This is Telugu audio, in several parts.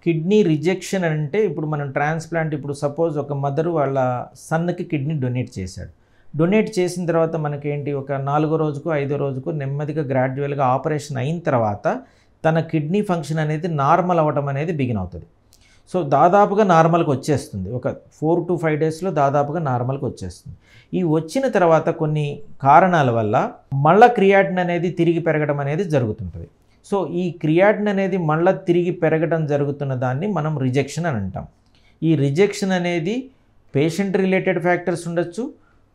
కిడ్నీ రిజెక్షన్ అంటే ఇప్పుడు మనం ట్రాన్స్ప్లాంట్ ఇప్పుడు సపోజ్ ఒక మదరు వాళ్ళ సన్కి కిడ్నీ డొనేట్ చేశాడు. డొనేట్ చేసిన తర్వాత మనకేంటి ఒక 4వ రోజుకు 5వ రోజుకు నెమ్మదిగా గ్రాడ్యువల్గా ఆపరేషన్ అయిన తర్వాత తన కిడ్నీ ఫంక్షన్ అనేది నార్మల్ అవ్వడం అనేది బిగిన్ అవుతుంది. సో దాదాపుగా నార్మల్కి వచ్చేస్తుంది. ఒక 4 to 5 డేస్లో దాదాపుగా నార్మల్కి వచ్చేస్తుంది. ఈ వచ్చిన తర్వాత కొన్ని కారణాల వల్ల మళ్ళా క్రియాటిన్ అనేది తిరిగి పెరగడం అనేది జరుగుతుంటుంది. సో ఈ క్రియాటిన్ అనేది మళ్ళీ తిరిగి పెరగడం జరుగుతున్న దాన్ని మనం రిజెక్షన్ అని అంటాం. ఈ రిజెక్షన్ అనేది పేషెంట్ రిలేటెడ్ ఫ్యాక్టర్స్ ఉండొచ్చు,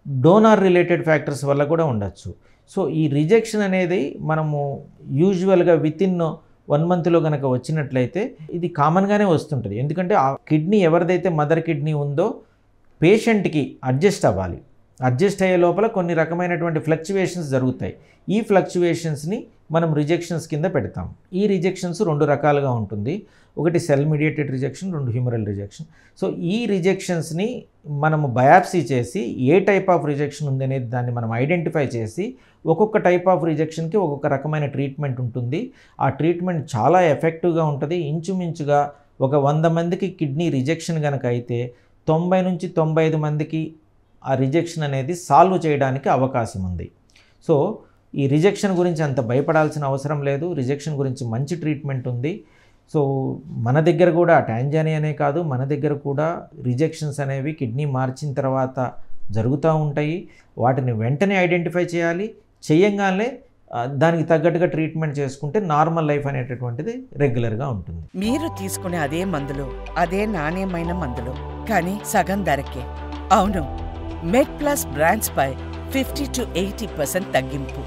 డోనార్ రిలేటెడ్ ఫ్యాక్టర్స్ వల్ల కూడా ఉండొచ్చు. సో ఈ రిజెక్షన్ అనేది మనము యూజువల్గా వితిన్ 1 మంత్లో కనుక వచ్చినట్లయితే ఇది కామన్గానే వస్తుంటుంది. ఎందుకంటే ఆ కిడ్నీ ఎవరిదైతే మదర్ కిడ్నీ ఉందో పేషెంట్కి అడ్జస్ట్ అవ్వాలి. అడ్జస్ట్ అయ్యే లోపల కొన్ని రకమైనటువంటి ఫ్లక్చువేషన్స్ జరుగుతాయి. ఈ ఫ్లక్చువేషన్స్ని మనం రిజెక్షన్స్ కింద పెడతాం. ఈ రిజెక్షన్స్ 2 రకాలుగా ఉంటుంది. ఒకటి cell mediated rejection, 2 humoral rejection. So ఈ రిజెక్షన్స్ని మనము బయాప్సీ చేసి ఏ టైప్ ఆఫ్ రిజెక్షన్ ఉందనేది దాన్ని మనం ఐడెంటిఫై చేసి ఒక్కొక్క టైప్ ఆఫ్ రిజెక్షన్కి ఒక్కొక్క రకమైన ట్రీట్మెంట్ ఉంటుంది. ఆ ట్రీట్మెంట్ చాలా ఎఫెక్టివ్గా ఉంటుంది. ఇంచుమించుగా ఒక 100 మందికి కిడ్నీ రిజెక్షన్ కనుక అయితే 90 నుంచి 95 మందికి ఆ రిజెక్షన్ అనేది సాల్వ్ చేయడానికి అవకాశం ఉంది. సో ఈ రిజెక్షన్ గురించి అంత భయపడాల్సిన అవసరం లేదు. రిజెక్షన్ గురించి మంచి ట్రీట్మెంట్ ఉంది. సో మన దగ్గర కూడా టాంజానియానే కాదు, మన దగ్గర కూడా రిజెక్షన్స్ అనేవి కిడ్నీ మార్చిన తర్వాత జరుగుతూ ఉంటాయి. వాటిని వెంటనే ఐడెంటిఫై చేయాలి. చేయంగానే దానికి తగ్గట్టుగా ట్రీట్మెంట్ చేసుకుంటే నార్మల్ లైఫ్ అనేటటువంటిది రెగ్యులర్గా ఉంటుంది. మీరు తీసుకునే అదే మందులు, అదే నాణ్యమైన మందులు, కానీ సగం ధరకే. అవును, మెడ్ ప్లస్ బ్రాండ్స్ పై 50 to 80% తగ్గింపు.